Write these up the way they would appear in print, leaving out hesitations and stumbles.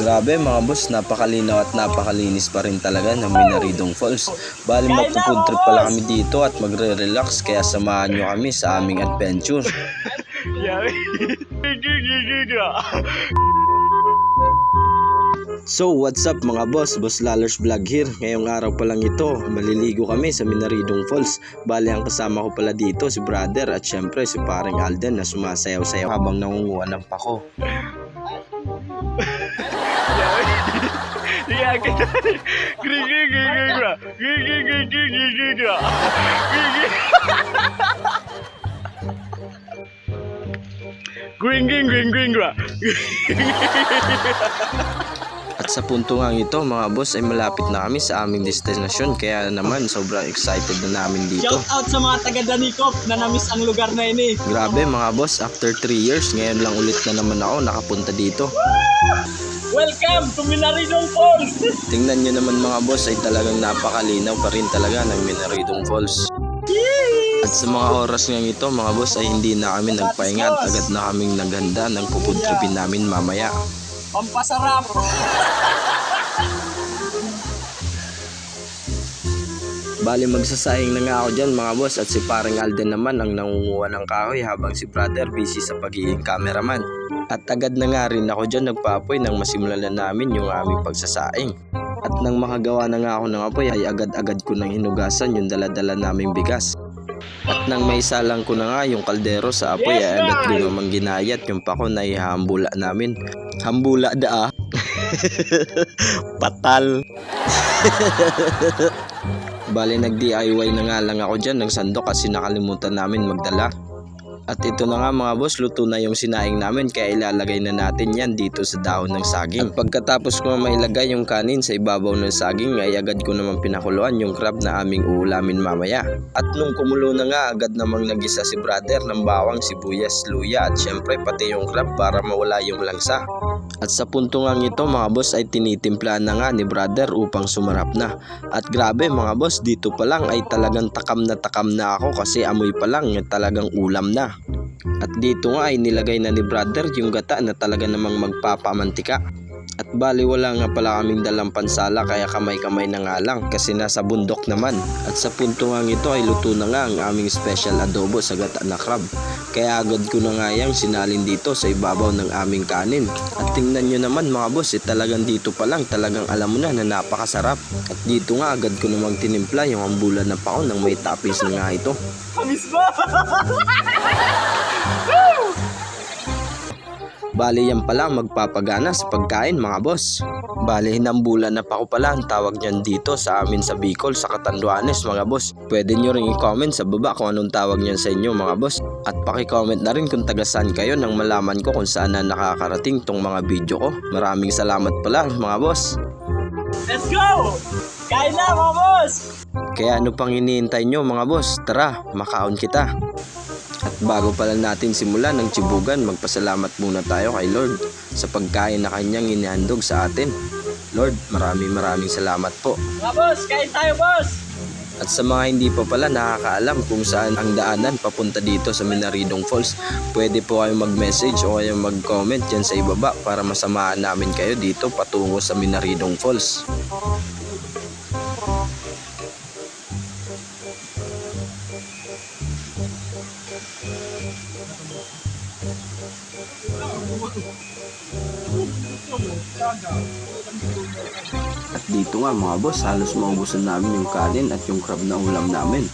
Grabe mga boss, napakalinaw at napakalinis pa rin talaga ng Minaridong Falls. Bali magpo-food trip pala kami dito at magre-relax, kaya samahan nyo kami sa aming adventure. So what's up mga boss, Boss Lalers Vlog here. Ngayong araw pa lang ito, maliligo kami sa Minaridong Falls. Bali ang kasama ko pala dito si brother at syempre si paring Alden na sumasayaw-sayaw habang nangunguha ng pako. At sa punto nga ito mga boss ay malapit na kami sa aming destinasyon, kaya naman sobrang excited na namin dito. Shout out sa mga taga Danicop na namiss ang lugar na ini. Grabe mga boss, after 3 years ngayon lang ulit na naman ako nakapunta dito. Welcome to Minaridong Falls! Tingnan nyo naman mga boss ay talagang napakalinaw pa rin talaga ng Minaridong Falls. At sa mga oras nga ito mga boss ay hindi na kami nagpahinga at agad na kaming naghanda ng pupudtripin namin mamaya. Pampasarap! Bali magsasayang na nga ako dyan mga boss at si paring Alden naman ang nangunguha ng kahoy habang si brother busy sa pagiging cameraman. At agad na nga rin ako dyan nagpaapoy nang masimulan na namin yung aming pagsasaing. At nang makagawa na nga ako ng apoy ay agad-agad ko nang hinugasan yung daladala naming bigas. At nang maisalang ko na nga yung kaldero sa apoy ay agad ko namang ginayat yung pako na ihahambula namin. Hambula daa. Patal. Bali nag-DIY na nga lang ako dyan ng sandok kasi nakalimutan namin magdala. At ito na nga mga boss, luto na yung sinaing namin kaya ilalagay na natin yan dito sa dahon ng saging. At pagkatapos ko mailagay yung kanin sa ibabaw ng saging ay agad ko naman pinakuluan yung crab na aming uulamin mamaya. At nung kumulo na nga agad namang nagisa si brother ng bawang, sibuyas, luya at syempre pati yung crab para mawala yung langsa. At sa punto nga ito mga boss ay tinitimpla na nga ni brother upang sumarap na. At grabe mga boss, dito pa lang ay talagang takam na ako kasi amoy pa lang talagang ulam na. At dito nga ay nilagay na ni brother yung gata na talaga namang magpapamantika. At bali wala nga pala kaming dalang pansala kaya kamay-kamay na nga lang kasi nasa bundok naman. At sa punto nga ito ay luto na nga ang aming special adobo sa gata na crab. Kaya agad ko na nga yang sinalin dito sa ibabaw ng aming kanin. At tingnan nyo naman mga boss, talagang dito pa lang talagang alam mo na napakasarap. At dito nga agad ko namang tinimpla yung hambulan na pako ng may toppings na nga ito. Kamis ba? Bali yan pala magpapagana sa pagkain mga boss. Bali hinambulan na pa ko pala ang tawag niyan dito sa amin sa Bicol, sa Catanduanes mga boss. Pwede nyo rin i-comment sa baba kung anong tawag niyan sa inyo mga boss. At paki-comment na rin kung taga saan kayo nang malaman ko kung saan na nakakarating tong mga video ko. Maraming salamat pala mga boss. Let's go! Kain na mga boss! Kaya ano pang hinihintay nyo mga boss? Tara, makaon kita. At bago pala natin simulan ng tsibugan, magpasalamat muna tayo kay Lord sa pagkain na kanyang inihandog sa atin. Lord, maraming salamat po. Mga boss, kain tayo boss! At sa mga hindi pa pala nakakaalam kung saan ang daanan papunta dito sa Minaridong Falls, pwede po kayong mag-message o kayong mag-comment dyan sa ibaba para masamahan namin kayo dito patungo sa Minaridong Falls. At dito nga mga boss, halos maubusan namin yung kanin at yung crab na ulam namin.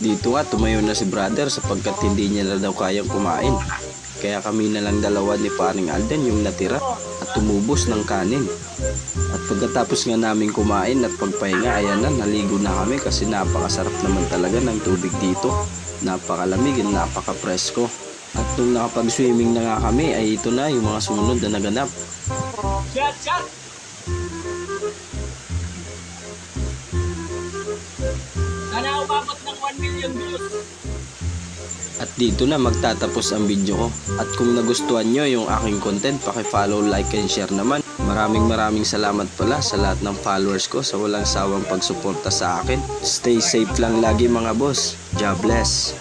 Dito nga tumayo na si brother sapagkat hindi niya na daw kayang kumain. Kaya kami na lang dalawa ni paring Alden yung natira at tumubos ng kanin. At pagkatapos nga namin kumain at pagpahinga, ayan na, naligo na kami kasi napakasarap naman talaga ng tubig dito. Napakalamig at napaka-presko. At nung nakapag-swimming na nga kami ay ito na yung mga sumunod na naganap. Shot, shot! Sana umabot ng 1 million views. At dito na magtatapos ang video ko. At kung nagustuhan nyo yung aking content, paki-follow, like, and share naman. Maraming salamat pala sa lahat ng followers ko sa walang sawang pagsuporta sa akin. Stay safe lang lagi mga boss. God bless.